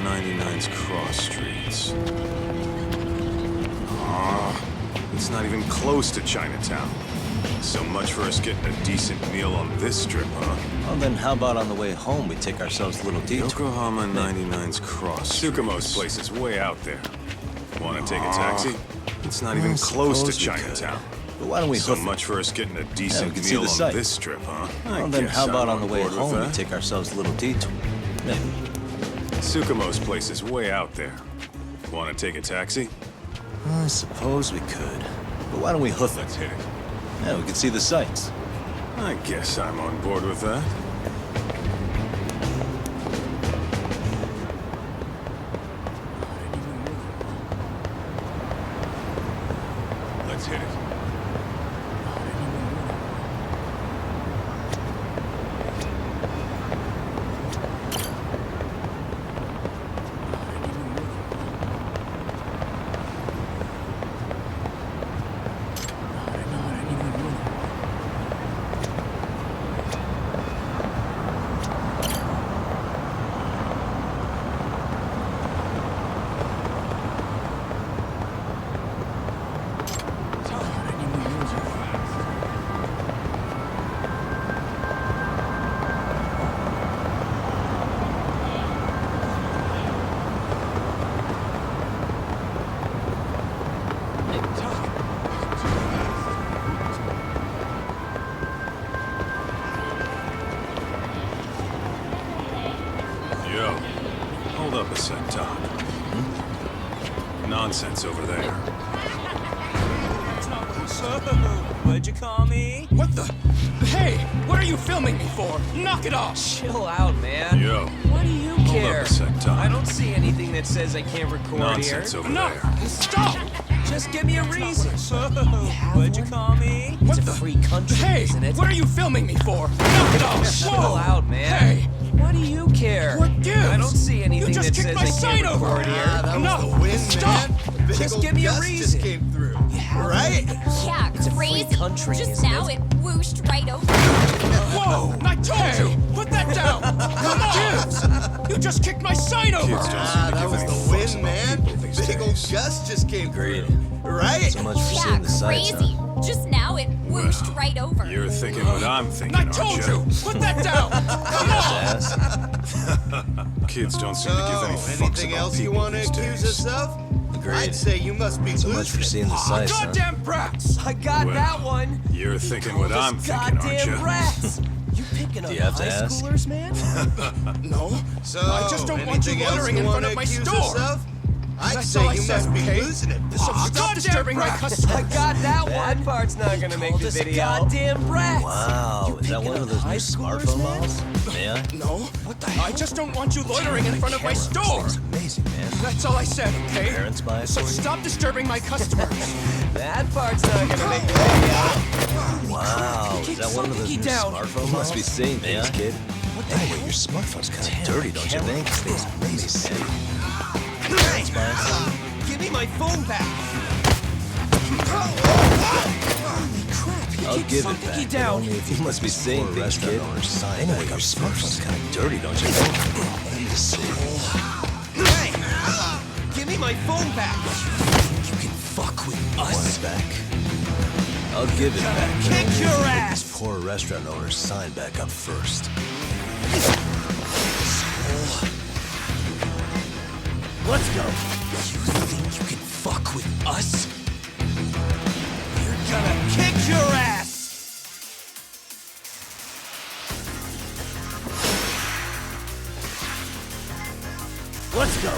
99's cross streets. It's not even close to Chinatown. So much for us getting a decent meal on this strip, huh? Well, then how about on the way home we take ourselves a little detour? Yokohama 99's cross. Tsukumo's place is way out there. Want to take a taxi? It's not even close to Chinatown. But why don't we So hoof it? much for us getting a decent we can see meal the on sights. this strip, huh? Well, then how about on the way board with home we that. take ourselves a little detour? Maybe. Tsukumo's place is way out there. Want to take a taxi? I suppose we could. But why don't we hoof Let's it? hit it. Yeah, we can see the sights. I guess I'm on board with that. Let's hit it. Yo, hold up a sec, Todd. Nonsense over there. What'd you call me? What the? Hey, what are you filming me for? Knock it off! Chill out, man. Yo, What do you hold care? up a sec, Todd. I don't see anything that says I can't record Nonsense here. over No! there. Stop! Just give me a reason. What'd you call me? What It's the? a free country, Hey, isn't it? what are you filming me for? Knock it off! Chill Whoa! out, man. Hey! What do you care? What gives? I don't see anything You just that kicked says my I can't sign over! record here. No! Stop! Just give me a reason. Just came through. Right? Yeah, It's a free crazy. country, Just isn't now it? it whooshed right over. Whoa! I told you! Put that down! What gives? You just kicked my sign over! Kids don't seem to that give was any the fucks win, about man. people these Big old days. Gus just came Agreed. through. Right? So much for Yeah, seeing the sights, crazy. huh? Just now it whooshed right over. You're thinking what I'm thinking, I aren't told you? you! Put that down! Come on! Ass. Kids don't seem So, to give any fucks anything about else you people want to these accuse days. us of? Agreed. I'd say you must be So much for losing seeing the Ah, sights, huh? goddamn brats! I got Well, that one. You're thinking what I'm Those thinking, aren't goddamn you? rats. You picking up Do you have to high ask? schoolers, man? No, So, I just don't want you anything else loitering you in front wanna of my accuse store. us of? I'd That's say all I you said, must okay? be losing it. So stop disturbing my customers! I got that one. That part's not gonna make the video. Goddamn rats. Wow, is that one of those new high schoolers, smartphone man? models? May I? No, what the hell? I just don't want you loitering in front of my store! It's amazing, man. That's all I said, okay? Parents buy it So for you? stop disturbing my customers! That part's not gonna make the video. Wow, is that one of those Keep new down. smartphone models? You must be seeing things, kid. Anyway, your smartphone's kind of dirty, don't you think? It's amazing, man. Parents buy it for you? Give me my phone back. I'll give it something back. down. Only if You must be seeing poor things, restaurant kid. owner's sign Anyway, back your up smartphone's first. kind of dirty, don't you think? Let me see. Give me my phone back. You can fuck with us back. I'll give it back. Kick Only your if you get ass. This poor restaurant owner's sign back up first. Let's go. You think you can fuck with us? You're gonna kick your ass. Let's go.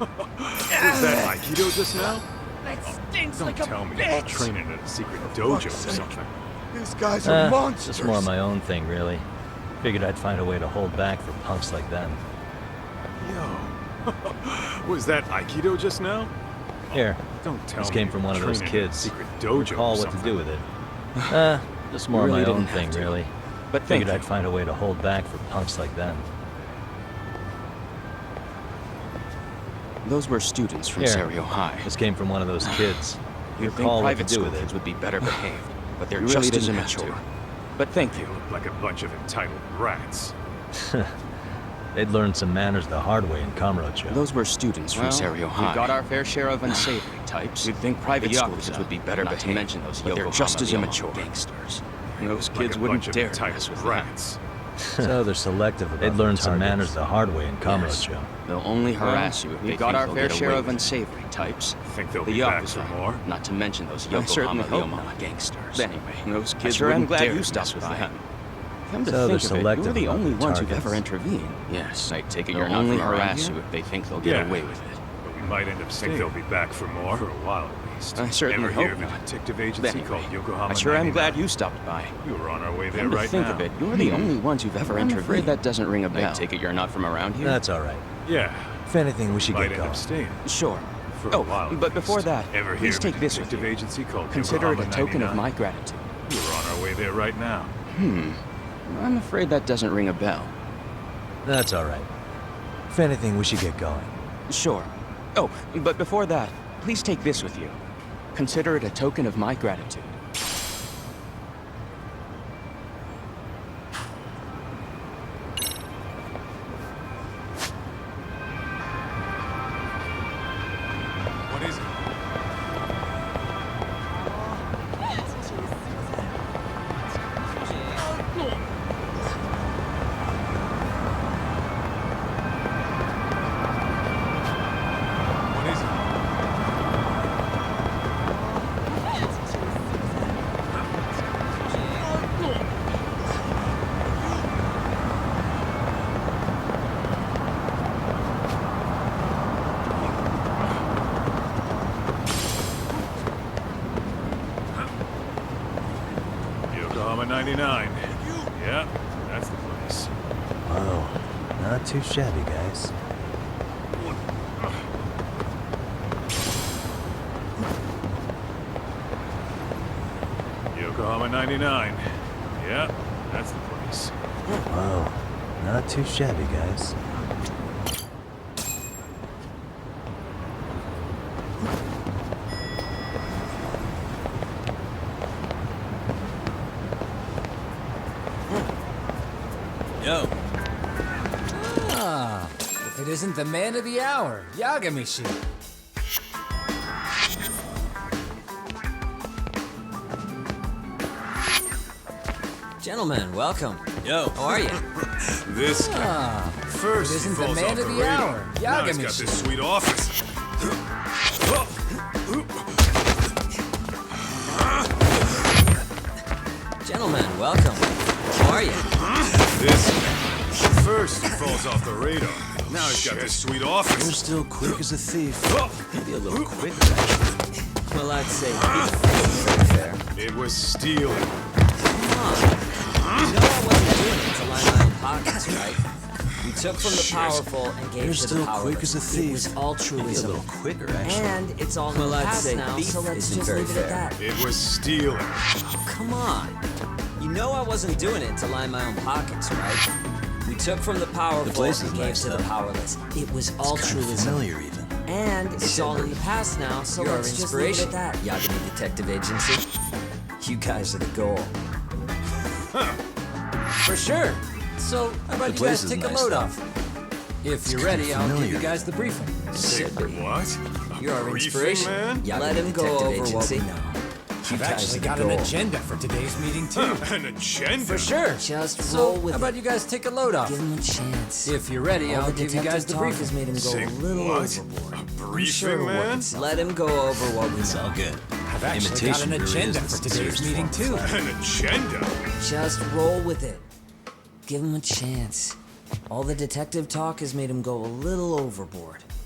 Was that Aikido just now? That stinks Don't like a tell me you're bitch. training at a secret dojo or something. These guys are monsters. Just more of my own thing, really. Figured I'd find a way to hold back for punks like them. Yo. Was that Aikido just now? Here, Don't tell this me came you're from one of those training at a kids. secret dojo Recall or what to something. do with it. Just more really of my own didn't have thing, to. really. But thank Figured you. I'd find a way to hold back for punks like them. Those were students from Here. Serio High. This came from one of those kids. You'd think Recall what to private do school with kids it. would be better behaved, but they're You just really as didn't have immature. to. But thank You you. look like a bunch of entitled rats. They'd learned some manners the hard way in Kamurocho. Those were students from Serio High. We got our fair share of unsavory types. You'd think private school Yakuza, kids would be better not to behaved, mention those but they're Yokohama just as Yama immature. gangsters. Those Like kids a wouldn't bunch of dare entitled mess with them. rats. So they're selective about They'd learned some manners the hard way in Kamurocho. They'll only harass you if we they got think our they'll fair get share away of with it. unsavory types. Think they'll The be back Yakuza. for more? Not to mention those I certainly Yokohama hope Yama not. gangsters. Anyway, those kids I sure am wouldn't glad dare you mess stopped with by. them. Come to So they're think of it, selective you're the about only the ones who've targets. ever intervened. Yes, I take it They'll you're not only from around harass here? you if they think they'll get Yeah. away with it. But we might end up think they'll be back for more for a while at least. I certainly Ever hope hear of a not. detective agency Anyway, called Yokohama I sure am 99? glad you stopped by. You were on our way there Come to right think now. of it, you're the only ones who've ever I'm intervened. afraid that doesn't ring a I bell. take it you're not from around here? That's all right. Yeah, If anything, we should might get end going. up staying Sure. for a while. Oh, at but before least. that, Ever hear please of a take this with detective you. agency called Consider it a Yokohama token of 99? my gratitude. You were on our way there right now. I'm afraid that doesn't ring a bell. That's all right. If anything, we should get going. Sure. Oh, but before that, please take this with you. Consider it a token of my gratitude. What is it? What is it? Yokohama 99. Yeah, that's the place. Whoa, not too shabby, guys. Yokohama 99. Yeah, that's the place. Whoa, not too shabby, guys. Yo, If it isn't the man of the hour, Yagami-shi. gentlemen, welcome. Yo, how are you? This guy. First, It he isn't the falls man off of the the radar. hour. Now he's got Yagami-shi. this sweet office. Gentlemen, welcome. How are you? This guy. First, he falls off the radar. Now he's got this sweet You're office. still quick as a thief. Maybe a little quicker, actually. Well, I'd say pretty fair. It was stealing. Come on. You know I wasn't doing it to line my own pockets, right? We took from the powerful and gave You're to the still powerless. quick as a It thief. was altruism. quicker, actually. And it's all in the past now, so let's just leave it at that. It was stealing. Oh, come on. You know I wasn't doing it to line my own pockets, right? We took from the powerful place is and gave nice, to the though. powerless. It was altruism. Familiar, even. And it's all in the past now, so You're our let's just leave it inspiration, at that. Yagami Detective Agency. You guys are the goal. For sure. So, how about you place guys is take nice, a load though. off? If you're ready, I'll give familiar. you guys the briefing. Should be. What? A You're our briefing, inspiration. man? Yagami Let him go Detective over what Agency. we know. You I've guys actually are got the an goal. agenda for today's meeting, too. An agenda? For sure. Just So, roll how with about it. you guys take a load off? Give him a chance. If you're ready, All I'll the give you guys detective the talk briefing. has made him go Say a little what? overboard. A I'm briefing, sure it man? works. Let him go over what we It's all know. good. I've actually got an Imitation really agenda is the for today's sincerest meeting, form of too. An agenda? Just roll with it. Give him a chance. All the detective talk has made him go a little overboard.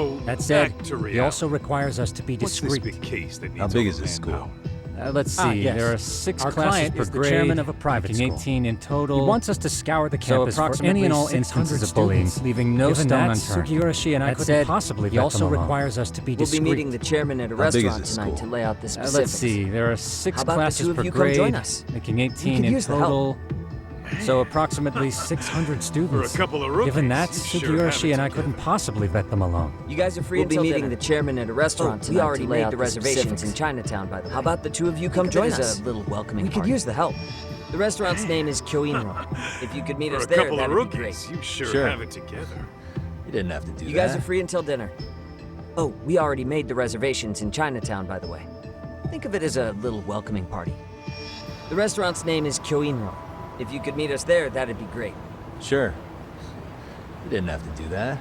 So That said, back to he reality. also requires us to be What's this discreet. big case that needs How big all is the this manpower? school? Let's see, there are 6 classes per grade, chairman of a private school. 18 in total. He wants us to scour the campus for any and all instances of bullying, leaving no stone unturned. Sugiyoshi and I couldn't possibly. He also requires us to be discreet. We'll be meeting the chairman at a restaurant tonight to lay out the specifics. Let's see, there are 6 classes per grade, come join us? Making 18 in total. So approximately 600 students. For a couple of rookies, Given that, sure Sugiyoshi and I couldn't possibly vet them alone. You guys are free until dinner. We'll be meeting the chairman at a restaurant tonight. We already made the reservations in Chinatown, by the way. How about the 2 of you come join us? A little welcoming party. We could use the help. The restaurant's name is Kyoinro. If you could meet us there, that'd be great. You sure have it together. You didn't have to do that. You guys are free until dinner. Oh, we already made the reservations in Chinatown, by the way. Think of it as a little welcoming party. The restaurant's name is Kyoinro. If you could meet us there, that'd be great. Sure. You didn't have to do that.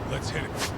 Let's hit it.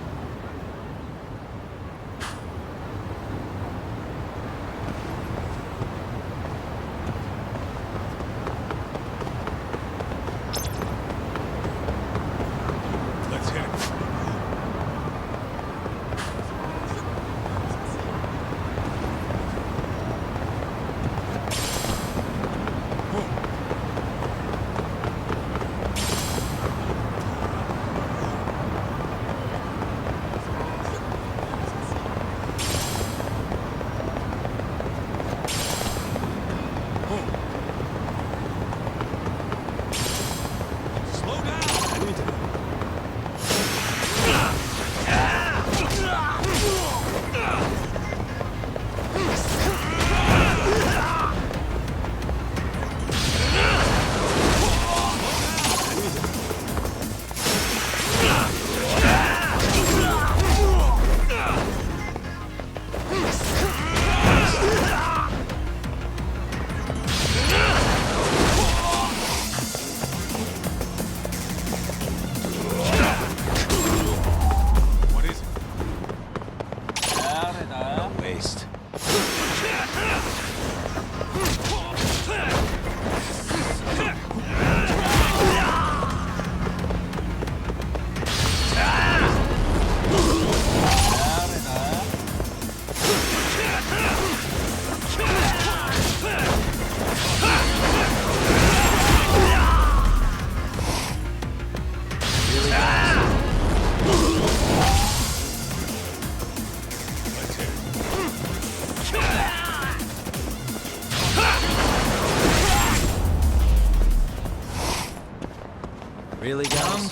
Really, guys?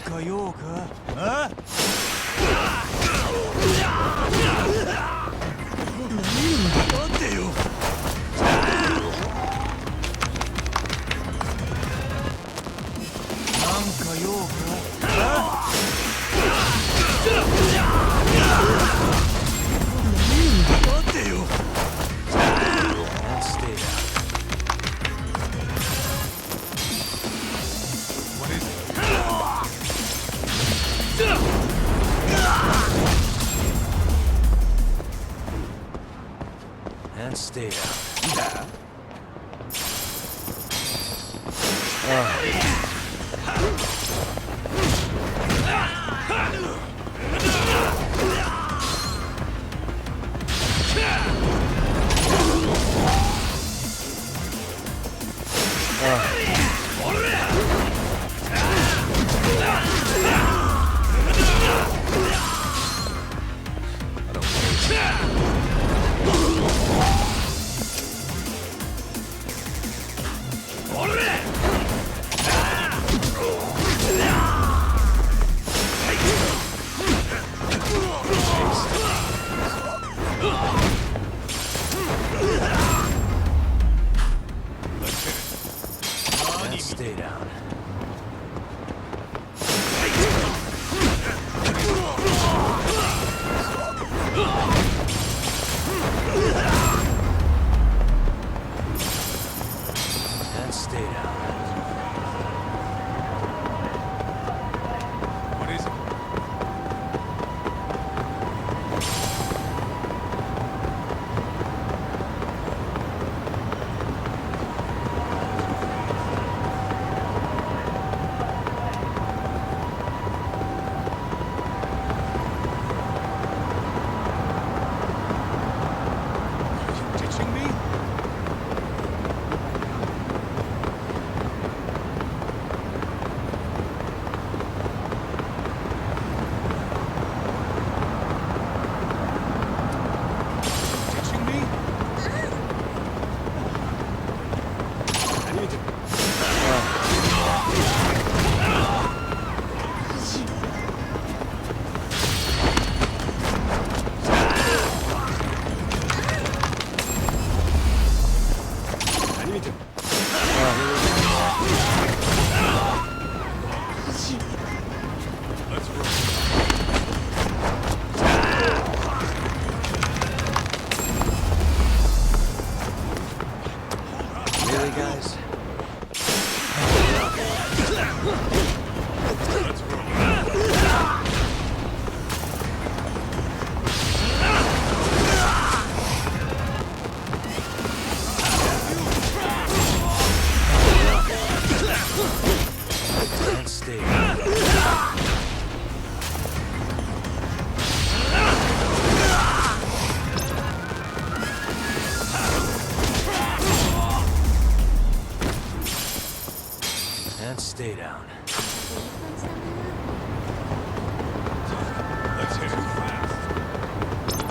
Huh? And stay out. Stay down. Let's hit him fast.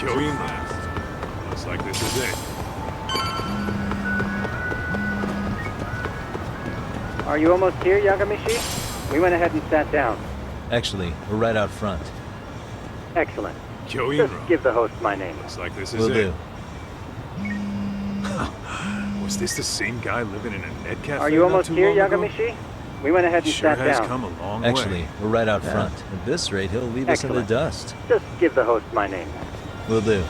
Going last. Looks like this is it. Are you almost here, Yagami-shi? We went ahead and sat down. Actually, we're right out front. Excellent. Going Just wrong. give the host my name. Looks like this is Will it. do. Was this the same guy living in a net cafe? Are you almost not too here, long ago? Yagami-shi? We went ahead and Sure sat has down. come a long Actually, way. we're right out front. At this rate, he'll leave us in the Excellent. dust. Just give the host my name. Will do.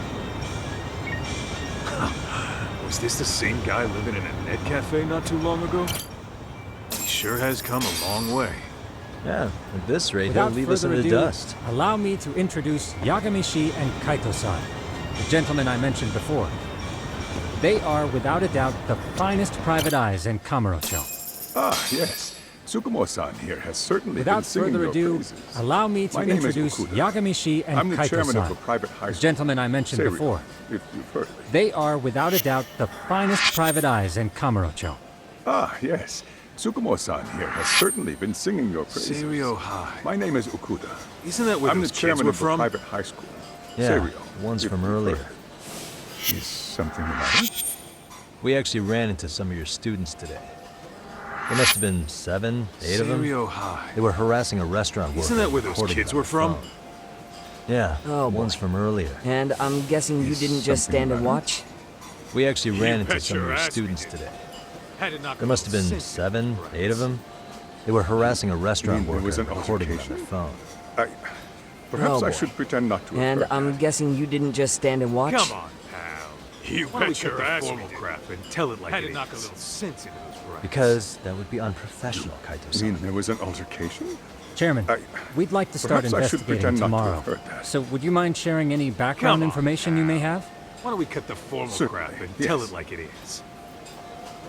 Was this the same guy living in a net cafe not too long ago? He sure has come a long way. Yeah, at this rate, Without he'll leave us in further the ado, dust. allow me to introduce Yagami-shi and Kaito-san, the gentlemen I mentioned before. They are, without a doubt, the finest private eyes in Kamurocho. Ah, yes. Tsukumo-san here has certainly Without been singing further your ado, praises. allow me to My name is introduce Okuda. Yagami-shi and I'm the chairman of a Kaito-san, private high the school. gentlemen I mentioned Série, before. if you've heard of it. They are, without a doubt, the finest private eyes in Kamurocho. Ah, yes. Tsukumo-san here has certainly been singing your praises. Serio High. My name is Okuda. Isn't that where I'm the those kids chairman were of a from? private high school. Yeah, Serio, the ones if from you've heard earlier. of it. Is something the matter? We actually ran into some of your students today. There must have been 7, 8 of them. Serio High. They were harassing a restaurant worker. Isn't that where those recording kids it on were the from? phone. Yeah, Oh, boy. ones from earlier. And I'm guessing you Is didn't just something stand and matter? watch? We actually ran into bet some of your your ass we students did. today. Had to knock There must have been 7, 8 of them. They were harassing a restaurant there worker was an recording it on their altercation? phone. Perhaps Oh, I boy. should pretend not to have And heard I'm that. guessing you didn't just stand and watch? Come on, pal. You Why don't we bet cut your the ass we formal did. crap and tell it like Had it to knock a is. little sense into those brains. Because that would be unprofessional, I Kaito-san. mean, there was an altercation? Chairman, we'd like to start Perhaps I should investigating pretend not to tomorrow. have heard that. So would you mind sharing any background Come on, information you may have? Why don't we cut the formal Certainly, crap and yes. tell it like it is?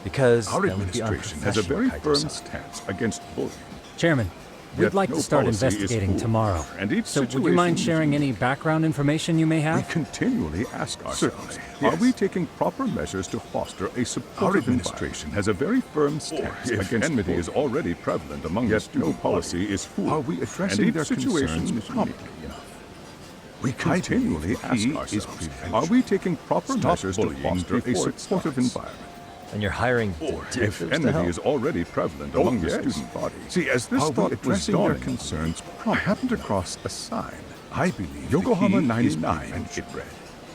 Because Our that would be administration has a very unprofessional, firm Kaito-san. stance against bullying. Chairman, we'd Yet like no to start policy is investigating foolproof, tomorrow. and each So would you mind situation sharing is any background information you may We have? continually ask ourselves, are we taking proper measures to foster a supportive Our administration has a very firm stance against enmity is already prevalent among yet no policy is foolproof. Are we addressing their situations promptly enough? We continually ask ourselves, are we taking proper measures to foster a supportive environment? And you're hiring If detectives to enmity help. is already prevalent among the student body. See, as this thought was dawning, their concerns, I happened across a sign. I believe Yokohama 99, and it read,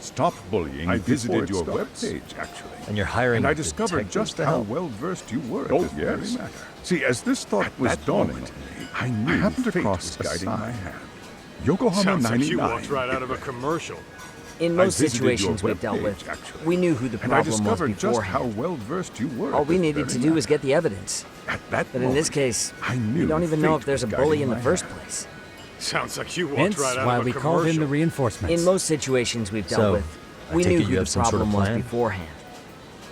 "Stop bullying." I visited your webpage, actually, And you're hiring and I discovered detectives just to how help. well versed you were at this very matter. See, as this thought was dawning, I knew I happened across a sign. Yokohama Sounds like 99. you walked right out it of a read. commercial. In I most visited your situations we've dealt webpage, with, actually, we knew who the and I problem was discovered just how beforehand. well versed you were. All at we this needed very to do was matter. get the evidence. At that But in this moment, case, I knew we don't even know fate if there's a was bully guiding in the my first hand. place. Sounds like you walked Hence right out why of a we called in commercial. the reinforcements. In most situations we've dealt So, with, I we take knew it who you the have some sort of problem was plan? beforehand.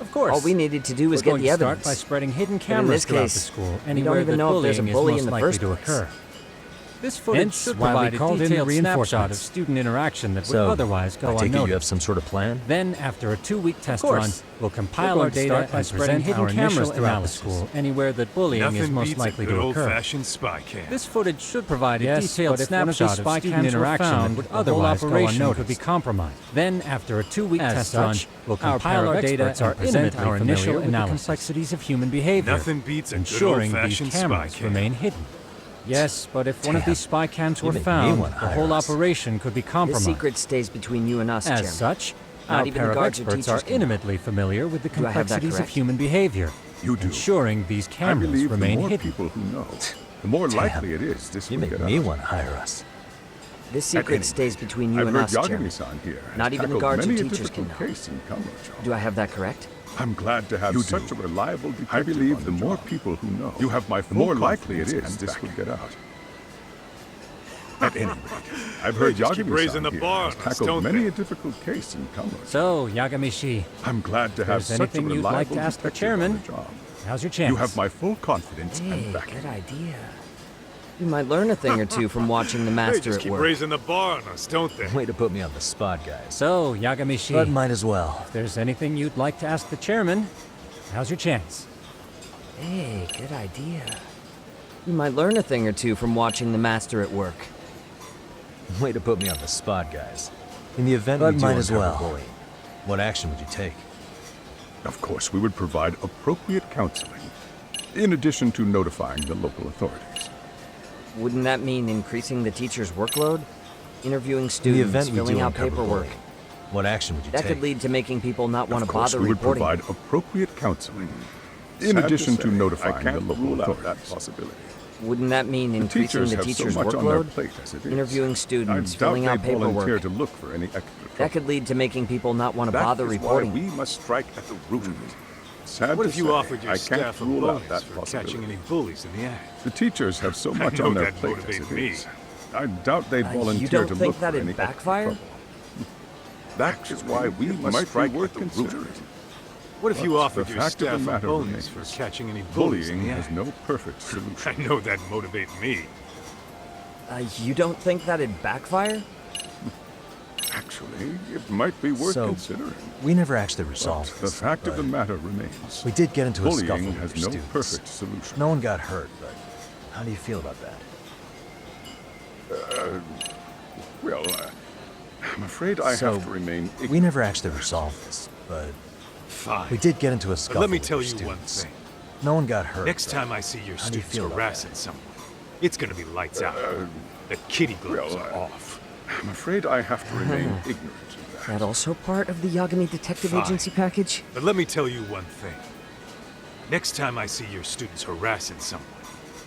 Of course. All we needed to do was We're get going the to start evidence. by spreading hidden But in cameras this throughout case, the school, we don't anywhere even that know if there's a bullying is bully most in the likely first to place. occur. This footage Hence should why we provide a called in the detailed snapshot of reinforcements. student interaction that would So, otherwise go I take it you unnoticed. have some sort of plan? Then, after a 2-week test course. run, we'll compile We're our going to data start by and spreading present hidden our cameras initial throughout the analysis school, anywhere that bullying is Nothing most beats likely a good to occur. old-fashioned spy cam. This footage should provide a Yes, detailed but if one of snapshot these of spy student cams were interaction found, that would the whole otherwise go operation unnoticed. could be compromised. Then, after a 2-week As test such, run, we'll our compile our data experts are and present intimately our familiar initial with the analysis. Complexities of human behavior, Nothing beats a good ensuring these old-fashioned spy cameras cam. remain hidden. Yes, but if one of Damn. these spy cams You were make me found, wanna the hire whole us. operation could be The compromised. secret stays between you and us, As Chairman. such, Not our even pair the of guards or experts are teachers can know. intimately familiar with the Do I have that complexities of correct? human behavior, You do. ensuring these I cameras believe the remain more hidden. people who know, the more Damn. likely it is this You will make get me out. want to hire us. This At secret any stays between you I've and heard us, Chairman. Yagami-san here has Not even the tackled guards or many a teachers can difficult know. case in Kamurocho. Do I have that correct? I'm glad to have such a reliable detective. I believe the more people who know, you have my the more likely it is this will get out. At any rate, I've heard just keep raising Yagami-san the here bar has on us, tackled don't many they? a difficult case in Kamurocho. So, Yagami-shi, I'm glad to have there's such a anything you'd like reliable to ask the detective chairman, on the job. how's your chance? You have my full confidence Hey, and backing. good idea. You might learn a thing or two from watching the They master just at keep work. raising the bar on us, don't they? Way to put me on the spot, guys. So, Yagami-shi, But might as well. if there's anything you'd like to ask the chairman, now's your chance. Hey, good idea. You might learn a thing or two from watching the master at work. Way to put me on the spot, guys. In the event we do uncover bullying, what action would you take? Of course, we would provide appropriate counseling, in addition to notifying the local authorities. Wouldn't that mean increasing the teacher's workload? Interviewing In the students, event we filling do out uncover paperwork. bullying, what action would you That take? could lead to making people not want Of to course, bother we would reporting. provide appropriate counseling, in Sad to addition to say, I notifying the can't local rule out authorities. that possibility. Wouldn't that mean The increasing teachers the have teacher's so much on their workload? plate as it is. Interviewing students, I doubt filling out they'd volunteer paperwork. to look for any extra That trouble. could lead to making people not want to That bother is reporting. why we must strike at the root of it. Sad What to if you say, offered your I staff can't a rule out bonus that for possibility. catching any bullies in the act? The teachers have so I much know on their that'd plate motivate as it me. is. I doubt they'd You volunteer don't to think look for that'd any extra backfire? trouble. That is why we It must might be strike worth at the root considering. of it. What if you But offered the your fact of the staff a matter bonus remains, for catching any bullies in Bullying the has act? no perfect solution. I know that'd motivate me. You don't think that'd backfire? Actually, it might be worth So, considering. We never actually But resolved the this, fact of but the matter remains. we did get into a scuffle Bullying with has your no students. perfect solution. No one got hurt, but how do you feel about that? Well, I'm afraid I So, have to remain ignorant. We never actually resolved this, but Fine. we did get into a But scuffle let me with tell your you one students. thing. No one got hurt. Next but time I see your how do you students feel about harassing someone, it's gonna be lights out. The kitty gloves are off. I'm afraid I have to remain ignorant of that. That also part of the Yagami Detective Fine. Agency package? But let me tell you one thing. Next time I see your students harassing someone,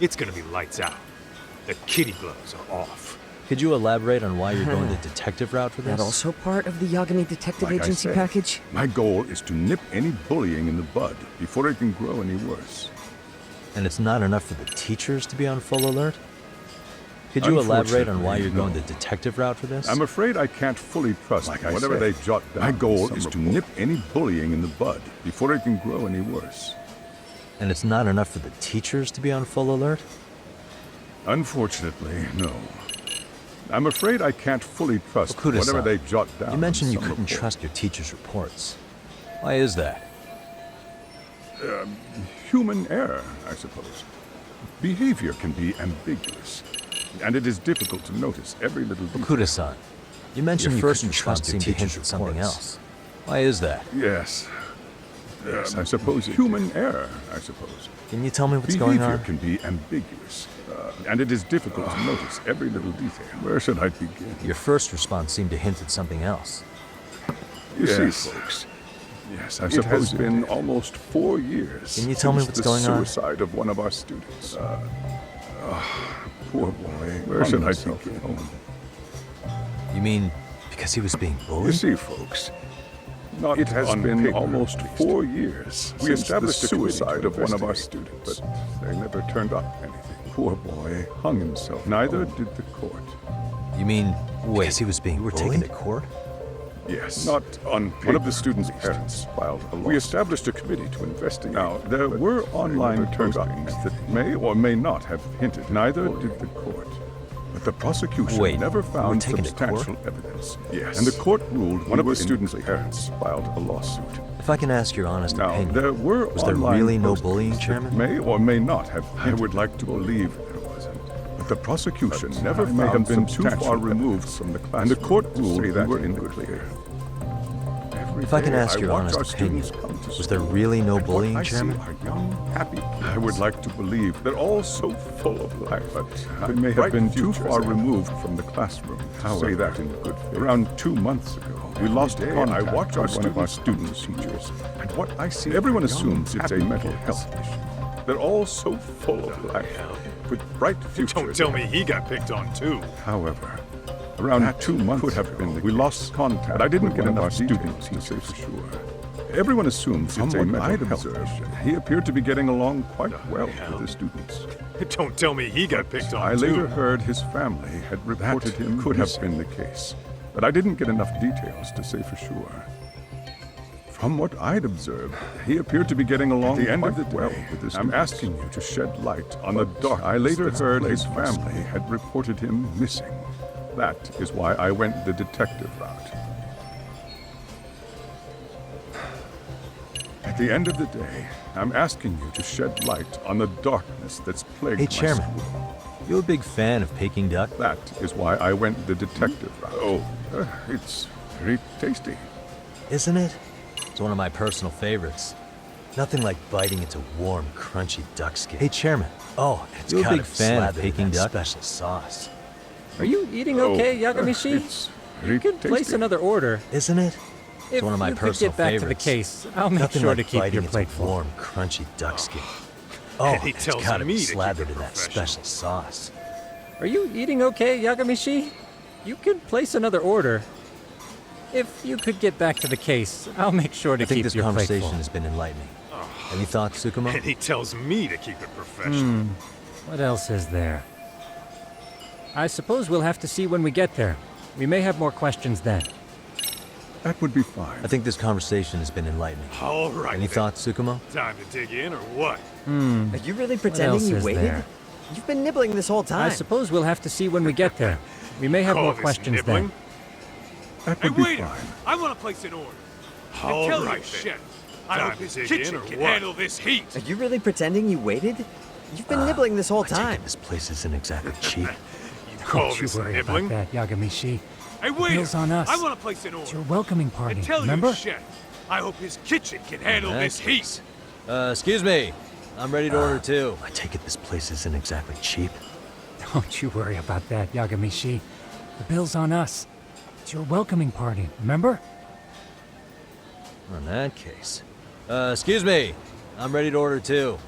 it's gonna be lights out. The kitty gloves are off. Could you elaborate on why you're going the detective route for this? That also part of the Yagami Detective Like I Agency said, package? My goal is to nip any bullying in the bud before it can grow any worse. And it's not enough for the teachers to be on full alert? Could you elaborate on why you're going the no. detective route for this? I'm afraid I can't fully trust whatever they jot down. My goal is to nip any bullying in the bud before it can grow any worse. And it's not enough for the teachers to be on full alert? Unfortunately, no. I'm afraid I can't fully trust Okuda-san, whatever they jot down. You mentioned in you some couldn't report. trust your teacher's reports. Why is that? Human error, I suppose. Behavior can be ambiguous, and it is difficult to notice every little detail. Okuda-san, you mentioned Your you first couldn't trust your response seemed to teacher's hint at something reports. else. Why is that? Yes. Yes, I suppose human error, I suppose. Can you tell me what's Behavior going on? can be ambiguous, and it is difficult to notice every little detail. Where should I begin? Your first response seemed to hint at something else. You see, folks. Yes, I suppose it's been almost 4 years. Can you tell me since what's the going on? suicide of one of our students. Poor boy. Where should I begin? You mean because he was being You bullied? see, folks. It has been almost 4 years. We established the suicide of one of our students, but they never turned up anything. Poor boy hung himself. Neither did the court. You mean because he was being bullied? Taken to court? Yes. Not on paper. One of the students' parents filed a lawsuit. We established a committee to investigate. Now, there were online postings that may or may not have hinted. Neither did the court. But the prosecution never found substantial evidence. Yes. And the court ruled one of the students' parents filed a lawsuit. If I can ask your honest Now, opinion, there were was there online really no postings bullying, that Chairman? may or may not have. I would like to believe there wasn't. But the prosecution never may have been too far removed from the classroom. And the court ruled we were in the clear. If I can ask your honest opinion, was there really no bullying, Chairman? I would like to believe they're all so full of life, but they may have been too far removed from the classroom to say that in good faith. Around 2 months ago, we lost contact. I watched one of our students' teachers, and what I see, everyone assumes it's a mental health issue. They're all so full of life, with bright futures. Don't tell me he got picked on too. However, around 2 months could have been we lost contact. I didn't get enough students to say for sure. Everyone assumes it's a mental health issue. He appeared to be getting along quite well with the students. Don't tell me he got picked on I too. later heard his family had reported him could have been the case, but I didn't get enough details to say for sure. From what I'd observed, he appeared to be getting along the end of the well with this. I'm asking you to shed light on the dark. I later heard his family had reported him missing. That is why I went the detective route. At the end of the day, I'm asking you to shed light on the darkness that's plagued Hey, my Chairman. school. You a big fan of Peking duck? That is why I went the detective route. Oh, it's very tasty. Isn't it? It's one of my personal favorites. Nothing like biting into warm, crunchy duck skin. Hey, Chairman. Oh, and it's got a big fan of Peking duck special sauce. Are you eating okay, Yagami-shi? It's very You could place tasty. another order. Isn't it? It's one of my If you could personal get back favorites. to the case, I'll make Nothing sure like to keep biting your into plate full. warm, crunchy duck skin. Oh, And he it's tells gotta me be to keep it slathered in that professional. special sauce. Are you eating okay, Yagami-shi? You could place another order. If you could get back to the case, I'll make sure to I think keep this your plate conversation full. has been enlightening. Any thoughts, Tsukumo? And he tells me to keep it professional. What else is there? I suppose we'll have to see when we get there. We may have more questions then. That would be fine. I think this conversation has been enlightening. All right. Any then. thoughts, Tsukumo? Time to dig in or what? Are you really pretending else you is waited? there? You've been nibbling this whole I time. suppose we'll have to see when we get there. We may have Call more this questions nibbling? That Hey, would be waiter! fine. I want to place an order. All and tell right, your chef. I Time hope to his dig kitchen in or can what? handle this heat. Are you really pretending you waited? You've been nibbling this whole I take it time. this place isn't exactly cheap. You then. call Don't you this worry nibbling? about that, Yagami-shi. Hey, The waiter! bill's on us. I want to place an It's order. your welcoming party, And tell remember? your chef. I hope his kitchen can handle that this heat. Excuse me. I'm ready to order too. I take it this place isn't exactly cheap. Don't you worry about that, Yagami-shi. The bill's on us. It's your welcoming party, remember? In that case. Excuse me. I'm ready to order too.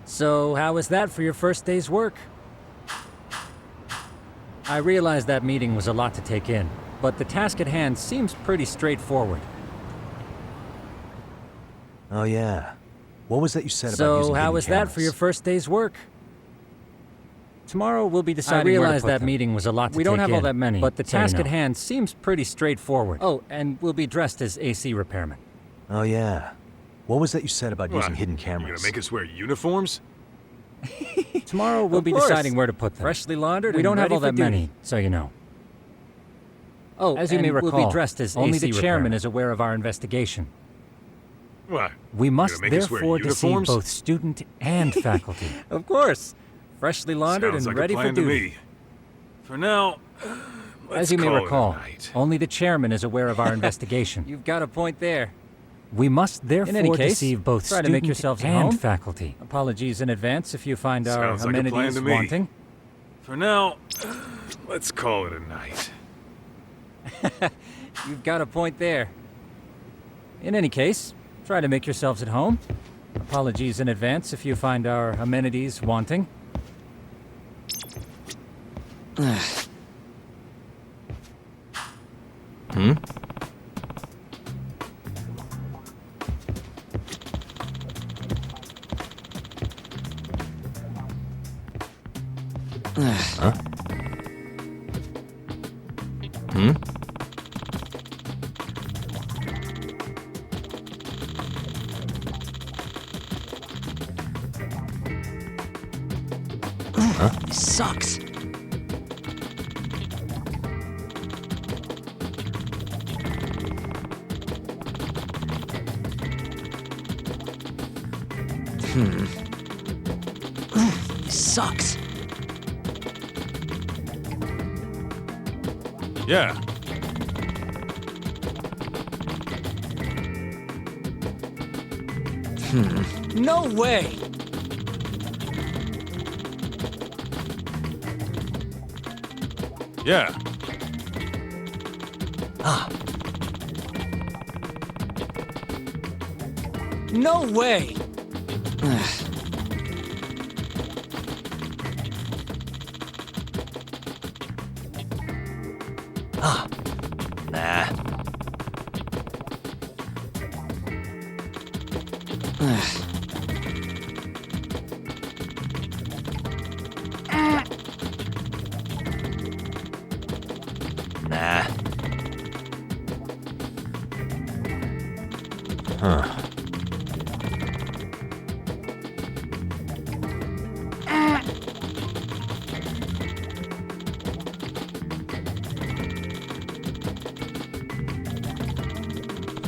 So, how was that for your first day's work? I realize that meeting was a lot to take in, but the task at hand seems pretty straightforward. Oh yeah. What was that you said about using So, how hidden was that for your cameras? first day's work? Tomorrow we'll be deciding where to put that meeting was a lot to We don't take have in, all that many, but the so you task at know. hand seems pretty straightforward. Oh, and we'll be dressed as AC repairmen. Oh yeah. What was that you said about using What? hidden You cameras? gonna make us wear uniforms? Tomorrow we'll Of be course. deciding where to put them. Freshly laundered We and don't have ready all for that many, duty. so you know. Oh, As you may and we'll recall, be dressed as only AC the chairman repairmen. is aware of our investigation. What? We must make us wear therefore deceive uniforms? both student and faculty. Of course. Freshly laundered Sounds and like ready a for plan duty. to me. For now, let's As you may call it a recall, night. only the chairman is aware of our investigation. You've got a point there. We must therefore any case, deceive both try to student make yourselves at and home. faculty. Apologies in advance if you find our Sounds like a plan amenities to me. wanting. For now, let's call it a night. You've got a point there. In any case, try to make yourselves at home. Apologies in advance if you find our amenities wanting. Sucks. Sucks. Yeah. No way! Yeah. Ah. No way! Ah. Nah. Nah. Huh.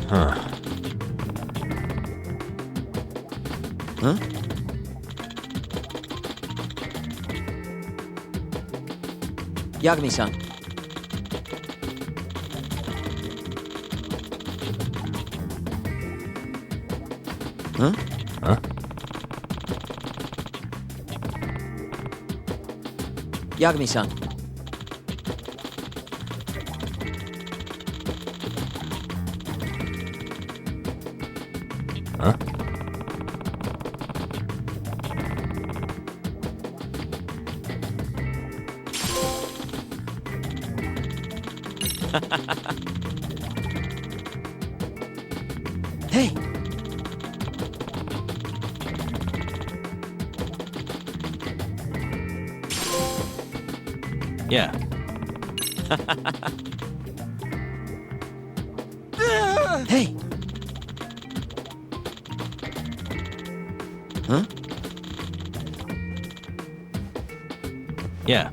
Huh. Huh? Yagami-san. Huh? Huh? Yagami-san. Huh? Hey! Yeah. Hey! Huh? Yeah.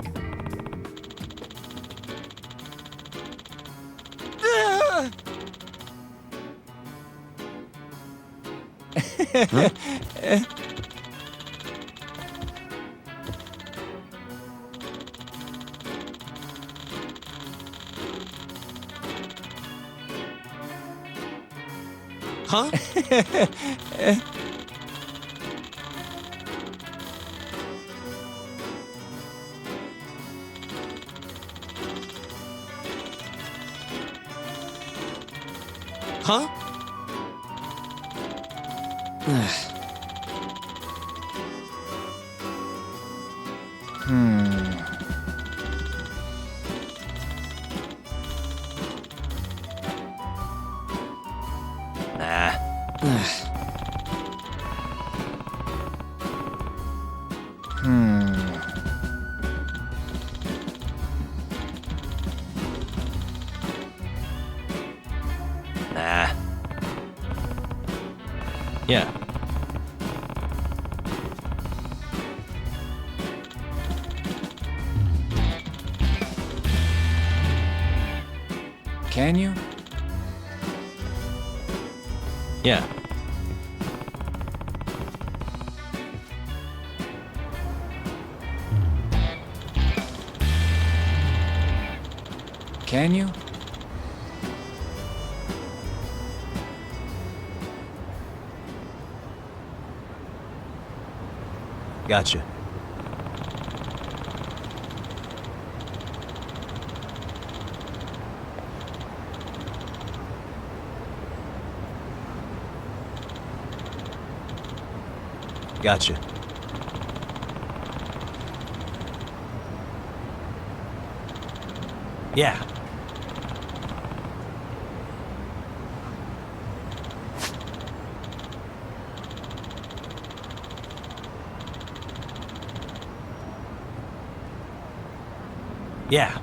Huh? Huh? Huh? Nah. Nah. Yeah. Can you? Yeah. Can you? Gotcha. Gotcha. Yeah. Yeah.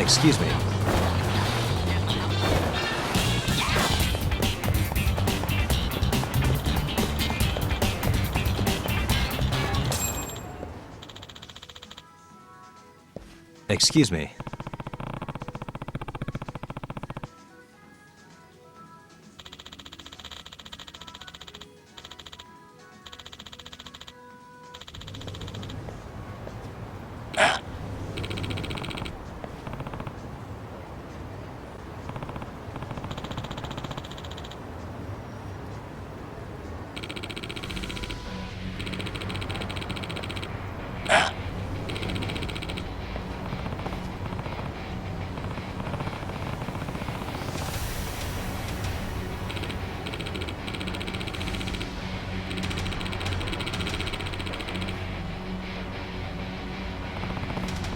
Excuse me. Excuse me.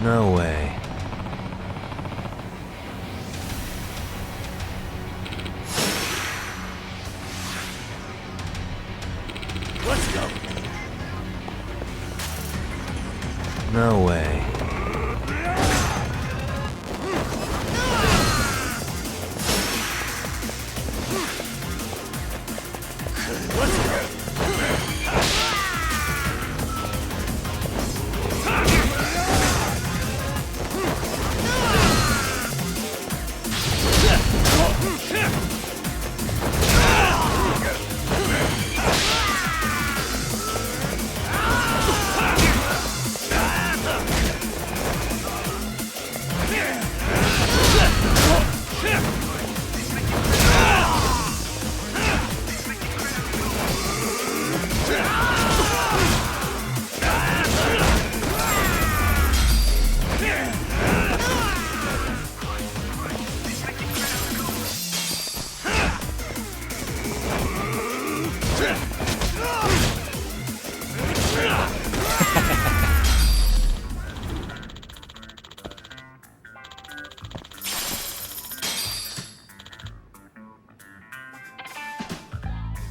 No way. Let's go. No way.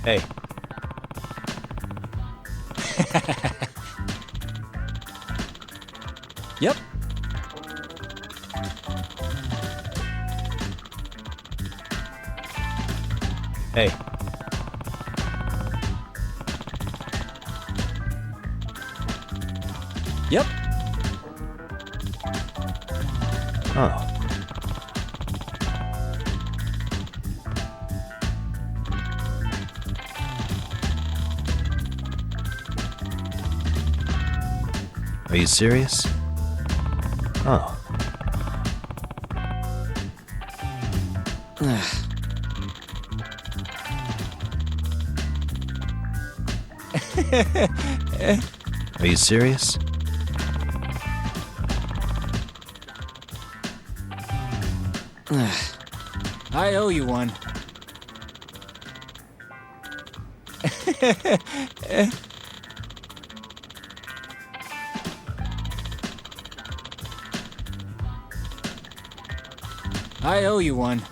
Hey. Yep. Hey. Yep. Oh. Are you serious? Oh. Are you serious? I owe you one. I owe you one.